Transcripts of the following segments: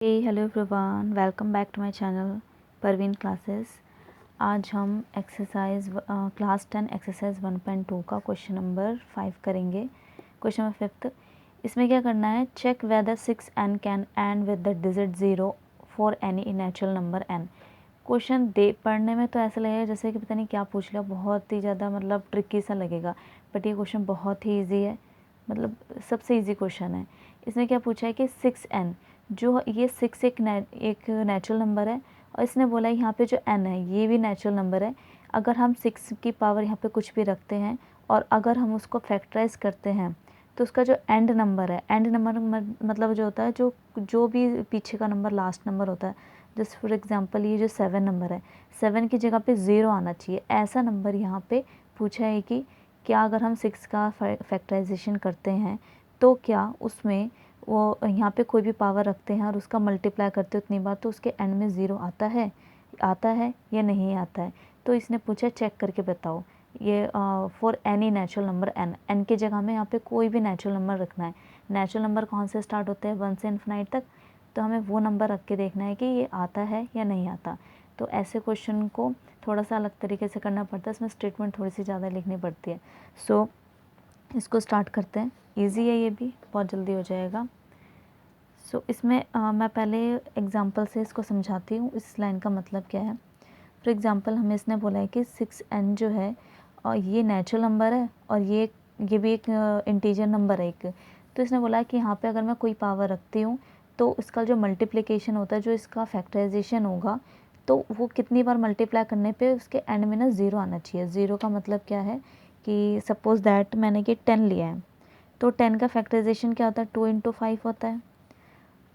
Hello everyone, welcome back to my channel Parveen classes. आज हम exercise class 10 exercise 1.2 का question number 5 करेंगे। Question number 5, इसमें क्या करना है, check whether 6n can end with the digit 0 for any natural number n। Question दे पढ़ने में तो ऐसा लगेगा जैसे कि पता नहीं क्या पूछ लिया, बहुत ही ज़्यादा मतलब ट्रिकी सा लगेगा, बट ये क्वेश्चन बहुत ही ईजी है, मतलब सबसे ईजी क्वेश्चन है। इसने क्या पूछा है कि 6n, जो ये 6 एक नेचुरल नंबर है, और इसने बोला है यहाँ पे जो n है ये भी नेचुरल नंबर है। अगर हम 6 की पावर यहाँ पे कुछ भी रखते हैं और अगर हम उसको फैक्टराइज करते हैं तो उसका जो एंड नंबर है, एंड नंबर मतलब जो होता है, जो भी पीछे का नंबर लास्ट नंबर होता है, जस्ट फॉर एग्जांपल ये जो 7 नंबर है, 7 की जगह पे 0 आना चाहिए, ऐसा नंबर यहाँ पे पूछा है कि क्या अगर हम 6 का फैक्टराइजेशन करते हैं तो क्या उसमें वो यहाँ पे कोई भी पावर रखते हैं और उसका मल्टीप्लाई करते हो उतनी बार तो उसके एंड में 0 आता है या नहीं आता है। तो इसने पूछा चेक करके बताओ, ये for any natural number n की जगह में यहाँ पे कोई भी नेचुरल नंबर रखना है। नेचुरल नंबर कौन से स्टार्ट होते हैं, 1 से इन्फिनाइट तक, तो हमें वो नंबर रख के देखना है कि ये आता है या नहीं आता। तो ऐसे क्वेश्चन को थोड़ा सा अलग तरीके से करना पड़ता है, इसमें स्टेटमेंट थोड़ी सी ज़्यादा लिखनी पड़ती है। सो इसको स्टार्ट करते हैं, ईजी है ये भी, बहुत जल्दी हो जाएगा। सो इसमें मैं पहले एग्जांपल से इसको समझाती हूँ इस लाइन का मतलब क्या है। फॉर एग्जांपल हमें इसने बोला है कि 6n जो है और ये नेचुरल नंबर है और ये भी एक इंटीजर नंबर है एक। तो इसने बोला है कि यहाँ पे अगर मैं कोई पावर रखती हूँ तो इसका जो मल्टीप्लिकेशन होता है, जो इसका फैक्टराइजेशन होगा, तो वो कितनी बार मल्टीप्लाई करने पे उसके एंड में ना 0 आना चाहिए। 0 का मतलब क्या है कि सपोज़ दैट मैंने कि 10 लिया है, तो 10 का फैक्टराइजेशन क्या होता है, 2 इंटू 5 होता है।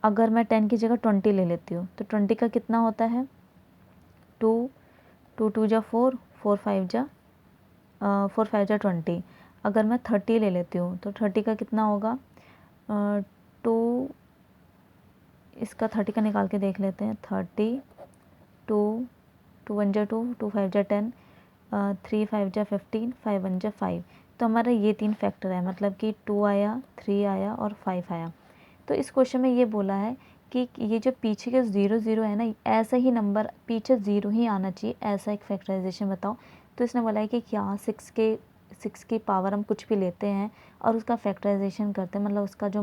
अगर मैं 10 की जगह 20 ले लेती हूँ तो 20 का कितना होता है, 2, 2 2 जा 4, 4 5 जा 20। अगर मैं 30 ले लेती हूँ तो 30 का कितना होगा, 2, इसका 30 का निकाल के देख लेते हैं, 30, 2, 2 1 जा 2, 2 5 जा 10, 3 5 जा 15, 5 1 जा 5। तो हमारा ये 3 फैक्टर है, मतलब कि 2 आया, 3 आया और 5 आया। तो इस क्वेश्चन में ये बोला है कि ये जो पीछे के 0 0 है ना, ऐसा ही नंबर पीछे 0 ही आना चाहिए, ऐसा एक फैक्टराइजेशन बताओ। तो इसने बोला है कि क्या 6 की पावर हम कुछ भी लेते हैं और उसका फैक्टराइजेशन करते हैं, मतलब उसका जो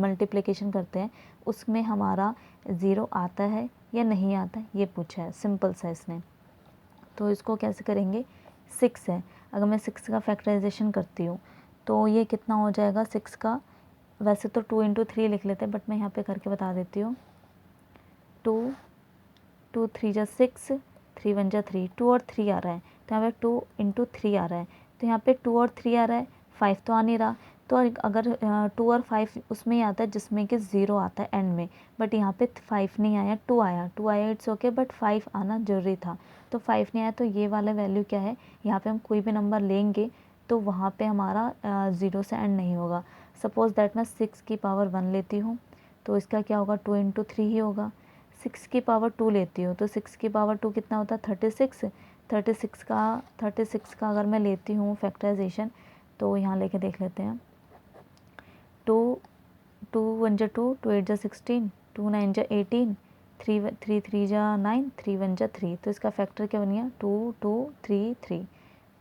मल्टीप्लिकेशन करते हैं, उसमें हमारा 0 आता है या नहीं आता, ये पूछा है, सिंपल सा इसने। तो इसको कैसे करेंगे, 6 है, अगर मैं 6 का फैक्टराइजेशन करती हूँ तो ये कितना हो जाएगा 6 का, वैसे तो 2 इंटू 3 लिख लेते हैं, बट मैं यहाँ पे करके बता देती हूँ। 2 2 3 जा 6, 3 1 जा 3, 2 और 3 आ रहा है, तो यहाँ पे 2 इंटू 3 आ रहा है, तो यहाँ पे 2 और 3 आ रहा है, 5 तो आ नहीं रहा। तो अगर 2 और 5 उसमें ही आता है जिसमें कि 0 आता है एंड में, बट यहाँ पे 5 नहीं आया, 2 आया, इट्स ओके, बट 5 आना ज़रूरी था, तो 5 नहीं आया। तो ये वाला वैल्यू क्या है, यहाँ पे हम कोई भी नंबर लेंगे तो वहाँ पे हमारा 0 से एंड नहीं होगा। सपोज़ दैट मैं 6 की पावर 1 लेती हूँ तो इसका क्या होगा, 2 इंटू 3 ही होगा। 6 की पावर 2 लेती हूँ तो 6 की पावर 2 कितना होता है, 36। 36 का अगर मैं लेती हूँ फैक्टराइजेशन, तो यहाँ लेके देख लेते हैं। 2 2 1 जा 2, 2 8 जा 16, 2 9 जा 18, 3 3 जा 9, 3 1 जा 3। तो इसका फैक्टर क्या बन गया, 2 2 3 3।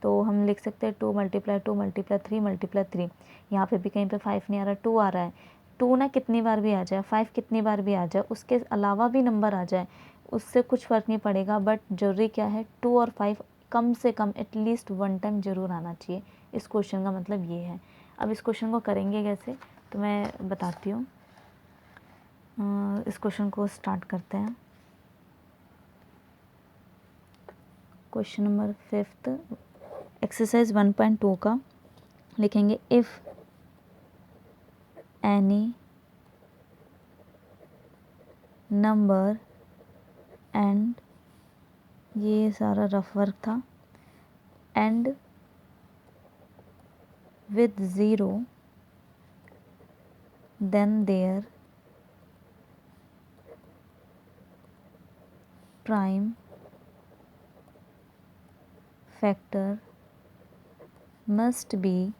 तो हम लिख सकते हैं 2 मल्टीप्लाई 2 मल्टीप्लाई 3 मल्टीप्लाई 3। यहाँ पे भी कहीं पे 5 नहीं आ रहा, 2 आ रहा है। 2 ना कितनी बार भी आ जाए, 5 कितनी बार भी आ जाए, उसके अलावा भी नंबर आ जाए, उससे कुछ फ़र्क नहीं पड़ेगा, बट ज़रूरी क्या है, 2 और 5 कम से कम एटलीस्ट 1 टाइम ज़रूर आना चाहिए। इस क्वेश्चन का मतलब ये है। अब इस क्वेश्चन को करेंगे कैसे, तो मैं बताती हूँ। इस क्वेश्चन को स्टार्ट करते हैं। क्वेश्चन नंबर 5 एक्सरसाइज 1.2 का लिखेंगे, इफ़ एनी नंबर एंड, ये सारा रफ वर्क था, and with 0 then their prime factor must be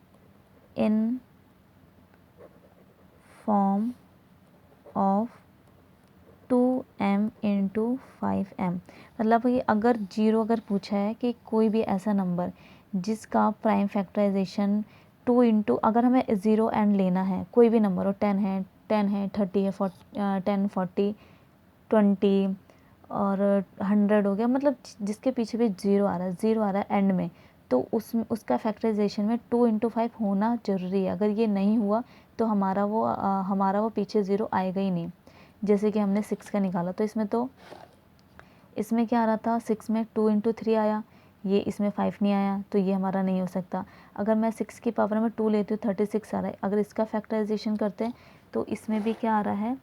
in form of m into 5m, मतलब ये अगर जीरो अगर पूछा है कि कोई भी ऐसा नंबर जिसका प्राइम फैक्टराइजेशन 2 इंटू, अगर हमें ज़ीरो एंड लेना है, कोई भी नंबर हो, 10 है 30 है 10 40 20 और 100 हो गया, मतलब जिसके पीछे भी ज़ीरो आ रहा है एंड में, तो उसका फैक्टराइजेशन में 2 इंटू 5 होना ज़रूरी है। अगर ये नहीं हुआ तो हमारा वो पीछे ज़ीरो आएगा ही नहीं। जैसे कि हमने 6 का निकाला, तो इसमें क्या आ रहा था, 6 में 2 इंटू 3 आया, ये इसमें 5 नहीं आया, तो ये हमारा नहीं हो सकता। अगर मैं 6 की पावर में 2 लेती हूँ 36 आ रहा है। अगर इसका फैक्टराइजेशन करते हैं तो इसमें भी क्या आ रहा है,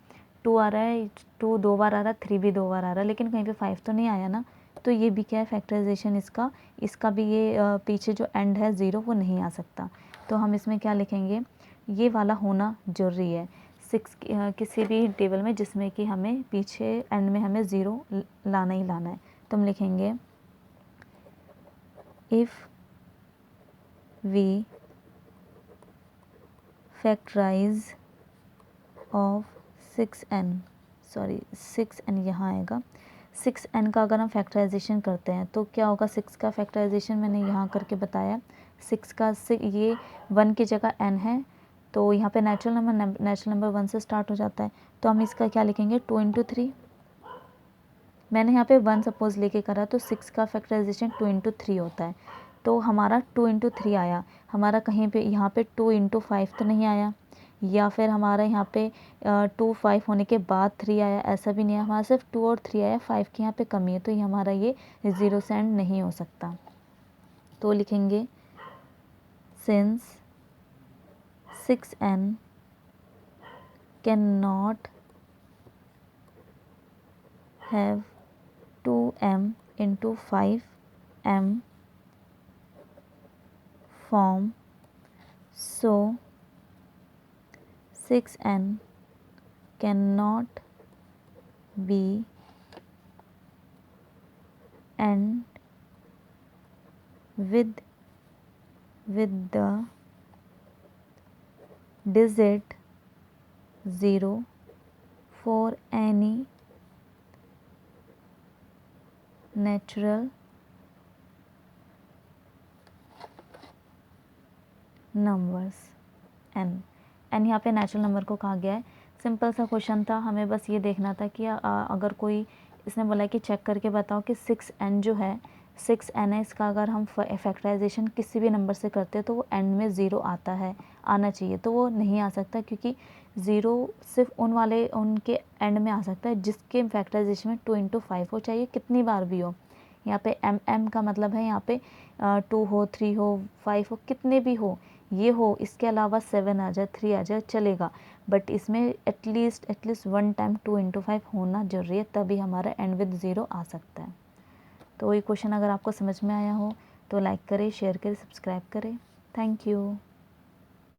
2 आ रहा है, 2 2 बार आ रहा है, 3 भी 2 बार आ रहा है, लेकिन कहीं पे 5 तो नहीं आया ना, तो ये भी क्या है फैक्टराइजेशन इसका भी ये पीछे जो एंड है ज़ीरो वो नहीं आ सकता। तो हम इसमें क्या लिखेंगे, ये वाला होना ज़रूरी है 6 किसी भी टेबल में जिसमें कि हमें पीछे एंड में हमें ज़ीरो लाना ही लाना है। तो हम लिखेंगे if we factorise of 6n यहाँ आएगा। 6n का अगर हम फैक्टराइजेशन करते हैं तो क्या होगा, 6 का फैक्टराइजेशन मैंने यहाँ करके बताया। 6 का ये 1 की जगह n है, तो यहाँ पे नेचुरल नंबर 1 से स्टार्ट हो जाता है, तो हम इसका क्या लिखेंगे 2 इंटू 3। मैंने यहाँ पे 1 सपोज़ लेके करा, तो 6 का फैक्टराइजेशन 2 इंटू 3 होता है, तो हमारा 2 इंटू 3 आया। हमारा कहीं पे यहाँ पे 2 इंटू 5 तो नहीं आया, या फिर हमारा यहाँ पे 2 5 होने के बाद 3 आया, ऐसा भी नहीं है, हमारा सिर्फ 2 और 3 आया, 5 की यहाँ पे कमी है, तो ये हमारा ये ज़ीरो से एंड नहीं हो सकता। तो लिखेंगे since 6n can not have 2m into 5m form, so 6n cannot be and with the digit 0 for any natural numbers n यहाँ पे नेचुरल नंबर को कहा गया है। सिंपल सा क्वेश्चन था, हमें बस ये देखना था कि अगर कोई इसने बोला कि चेक करके बताओ कि 6n जो है 6n है, इसका अगर हम फैक्टराइजेशन किसी भी नंबर से करते हैं तो वो एंड में ज़ीरो आना चाहिए, तो वो नहीं आ सकता, क्योंकि ज़ीरो सिर्फ उनके एंड में आ सकता है जिसके फैक्टराइजेशन में 2 इंटू 5 हो, चाहिए कितनी बार भी हो। यहाँ पे m का मतलब है यहाँ पे 2 हो 3 हो 5 हो, कितने भी हो, ये हो, इसके अलावा 7 आ जाए 3 आ जाए चलेगा, बट इसमें एटलीस्ट 1 टाइम 2 इंटू 5 होना जरूरी है, तभी हमारा एंड विद ज़ीरो आ सकता है। तो ये क्वेश्चन अगर आपको समझ में आया हो तो लाइक करें, शेयर करें, सब्सक्राइब करें। Thank you.